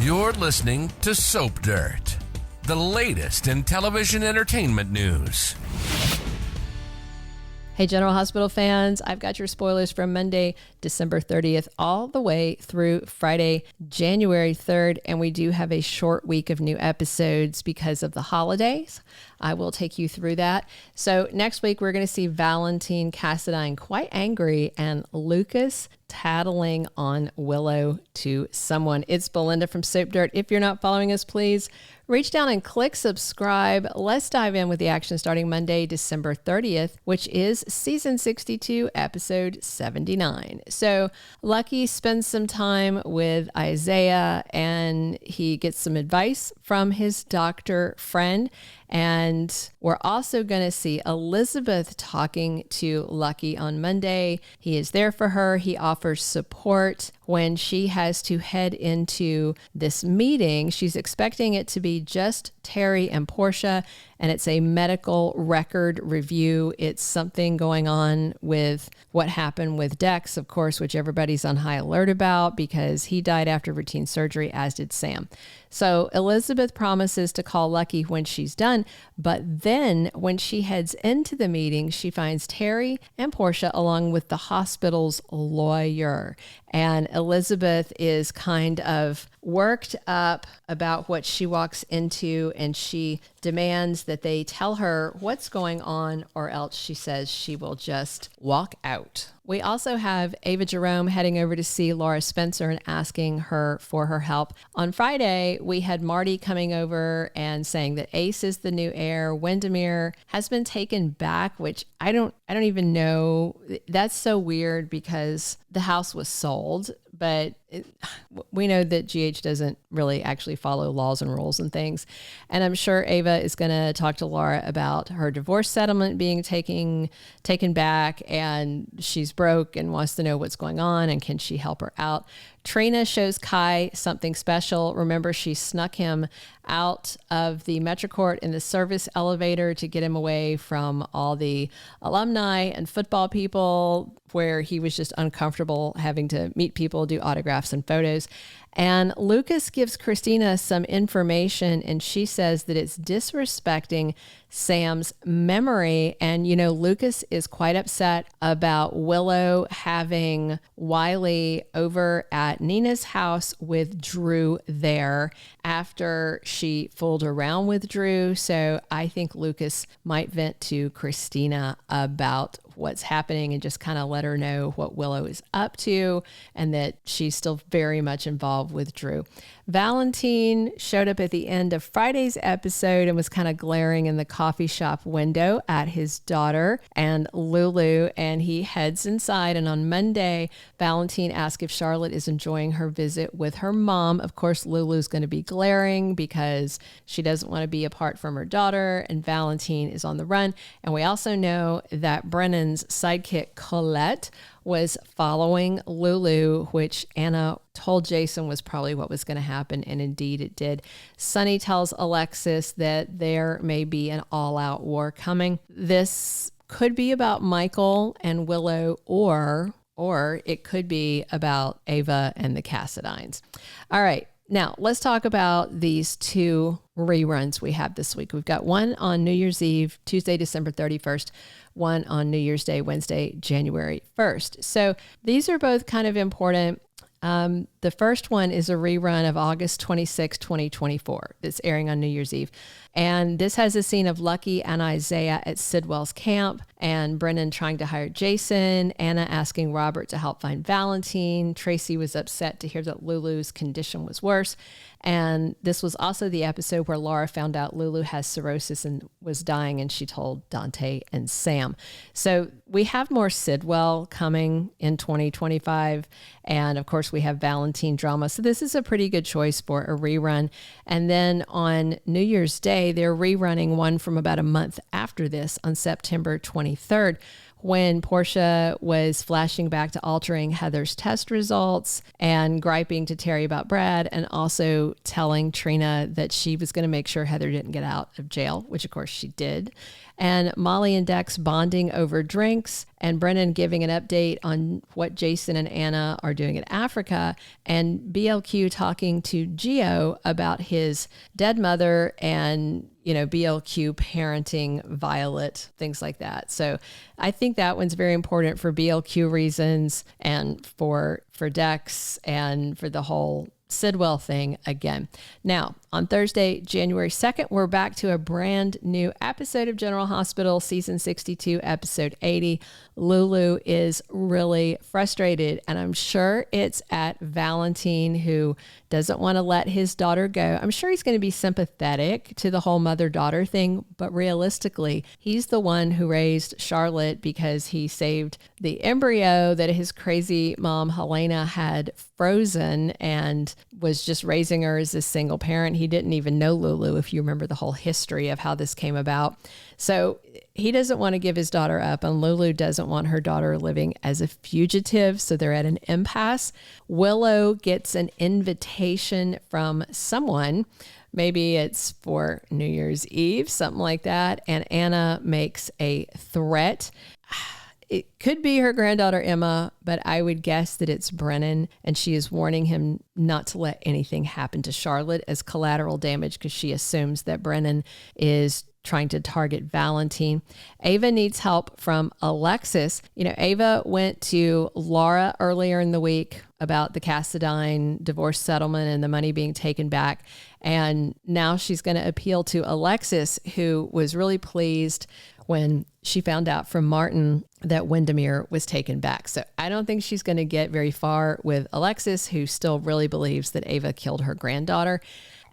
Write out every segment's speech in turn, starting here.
You're listening to Soap Dirt, the latest in television entertainment news. Hey, General Hospital fans, I've got your spoilers from Monday, December 30th, all the way through Friday, January 3rd, and we do have a short week of new episodes because of the holidays. I will take you through that. So next week, we're going to see Valentine Cassadine quite angry and Lucas tattling on Willow to someone. It's Belinda from Soap Dirt. If you're not following us, please reach down and click subscribe. Let's dive in with the action starting Monday, December 30th, which is season 62, episode 79. So Lucky spends some time with Isaiah and he gets some advice from his doctor friend. And we're also going to see Elizabeth talking to Lucky on Monday. He is there for her. He offers support when she has to head into this meeting. She's expecting it to be just Terry and Portia, and it's a medical record review. It's something going on with what happened with Dex, of course, which everybody's on high alert about because he died after routine surgery, as did Sam. So Elizabeth promises to call Lucky when she's done, but then when she heads into the meeting, she finds Terry and Portia along with the hospital's lawyer. And Elizabeth is kind of worked up about what she walks into, and she demands that they tell her what's going on, or else she says she will just walk out. We also have Ava Jerome heading over to see Lulu Spencer and asking her for her help. On Friday, we had Marty coming over and saying that Ace is the new heir. Windermere has been taken back, which I don't even know. That's so weird because the house was sold, but we know that GH doesn't really actually follow laws and rules and things. And I'm sure Ava is going to talk to Laura about her divorce settlement being taken back, and she's broke and wants to know what's going on and can she help her out. Trina shows Kai something special. Remember, she snuck him out of the Metrocourt in the service elevator to get him away from all the alumni and football people, where he was just uncomfortable having to meet people, do autographs and photos. And Lucas gives Christina some information, and she says that it's disrespecting Sam's memory. And, you know, Lucas is quite upset about Willow having Wiley over at Nina's house with Drew there after she fooled around with Drew. So I think Lucas might vent to Christina about what's happening and just kind of let her know what Willow is up to and that she's still very much involved with Drew. Valentin showed up at the end of Friday's episode and was kind of glaring in the coffee shop window at his daughter and Lulu, and he heads inside. And on Monday, Valentin asked if Charlotte is enjoying her visit with her mom. Of course, Lulu's going to be glaring because she doesn't want to be apart from her daughter, and Valentin is on the run. And we also know that Brennan's sidekick, Colette, was following Lulu, which Anna told Jason was probably what was going to happen, and indeed it did. Sonny tells Alexis that there may be an all-out war coming. This could be about Michael and Willow, or it could be about Ava and the Cassadines. All right. Now, let's talk about these two reruns we have this week. We've got one on New Year's Eve, Tuesday, December 31st, one on New Year's Day, Wednesday, January 1st. So these are both kind of important. The first one is a rerun of August 26, 2024. That's airing on New Year's Eve. And this has a scene of Lucky and Isaiah at Sidwell's camp, and Brennan trying to hire Jason, Anna asking Robert to help find Valentine. Tracy was upset to hear that Lulu's condition was worse. And this was also the episode where Laura found out Lulu has cirrhosis and was dying, and she told Dante and Sam. So we have more Sidwell coming in 2025. And of course, we have Valentine drama. So this is a pretty good choice for a rerun. And then on New Year's Day, they're rerunning one from about a month after this on September 23rd, when Portia was flashing back to altering Heather's test results and griping to Terry about Brad, and also telling Trina that she was going to make sure Heather didn't get out of jail, which of course she did. and Molly and Dex bonding over drinks, and Brennan giving an update on what Jason and Anna are doing in Africa, and BLQ talking to Gio about his dead mother and, BLQ parenting Violet, things like that. So I think that one's very important for BLQ reasons and for Dex and for the whole Sidwell thing again. Now, on Thursday, January 2nd, we're back to a brand new episode of General Hospital, season 62, episode 80. Lulu is really frustrated, and I'm sure it's at Valentin, who doesn't want to let his daughter go. I'm sure he's going to be sympathetic to the whole mother-daughter thing, but realistically, he's the one who raised Charlotte because he saved the embryo that his crazy mom, Helena, had frozen and was just raising her as a single parent. He didn't even know Lulu, if you remember the whole history of how this came about. So he doesn't want to give his daughter up, and Lulu doesn't want her daughter living as a fugitive. So they're at an impasse. Willow gets an invitation from someone. Maybe it's for New Year's Eve, something like that. And Anna makes a threat. It could be her granddaughter, Emma, but I would guess that it's Brennan, and she is warning him not to let anything happen to Charlotte as collateral damage because she assumes that Brennan is trying to target Valentin. Ava needs help from Alexis. Ava went to Laura earlier in the week about the Cassadine divorce settlement and the money being taken back. And now she's going to appeal to Alexis, who was really pleased when she found out from Martin that Windermere was taken back. So I don't think she's going to get very far with Alexis, who still really believes that Ava killed her granddaughter.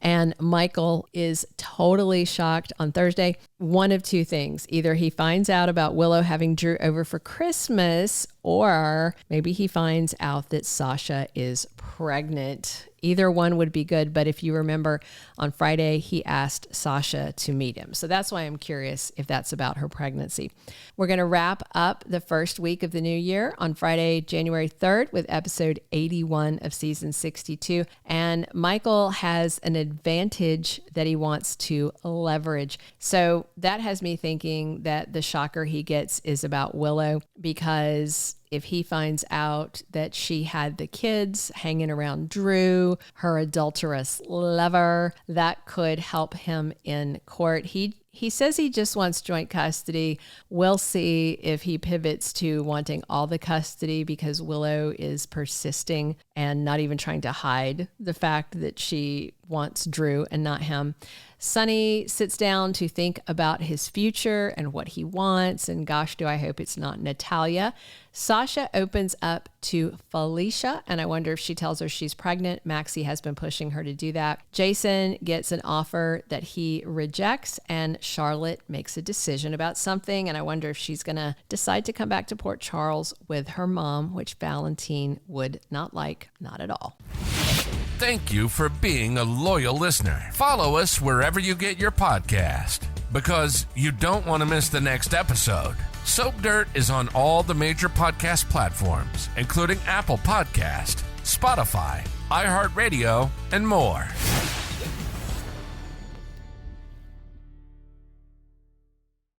And Michael is totally shocked on Thursday. One of two things. Either he finds out about Willow having Drew over for Christmas, or maybe he finds out that Sasha is pregnant. Either one would be good. But if you remember, on Friday, he asked Sasha to meet him. So that's why I'm curious if that's about her pregnancy. We're going to wrap up the first week of the new year on Friday, January 3rd, with episode 81 of season 62. And Michael has an advantage that he wants to leverage. So that has me thinking that the shocker he gets is about Willow, because if he finds out that she had the kids hanging around Drew, her adulterous lover, that could help him in court. He says he just wants joint custody. We'll see if he pivots to wanting all the custody, because Willow is persisting and not even trying to hide the fact that she wants Drew and not him. Sonny sits down to think about his future and what he wants. And gosh, do I hope it's not Natalia. Sasha opens up to Felicia, and I wonder if she tells her she's pregnant. Maxie has been pushing her to do that. Jason gets an offer that he rejects, and Charlotte makes a decision about something. And I wonder if she's going to decide to come back to Port Charles with her mom, which Valentin would not like, not at all. Thank you for being a loyal listener. Follow us wherever you get your podcast, because you don't want to miss the next episode. Soap Dirt is on all the major podcast platforms, including Apple Podcast, Spotify, iHeartRadio, and more.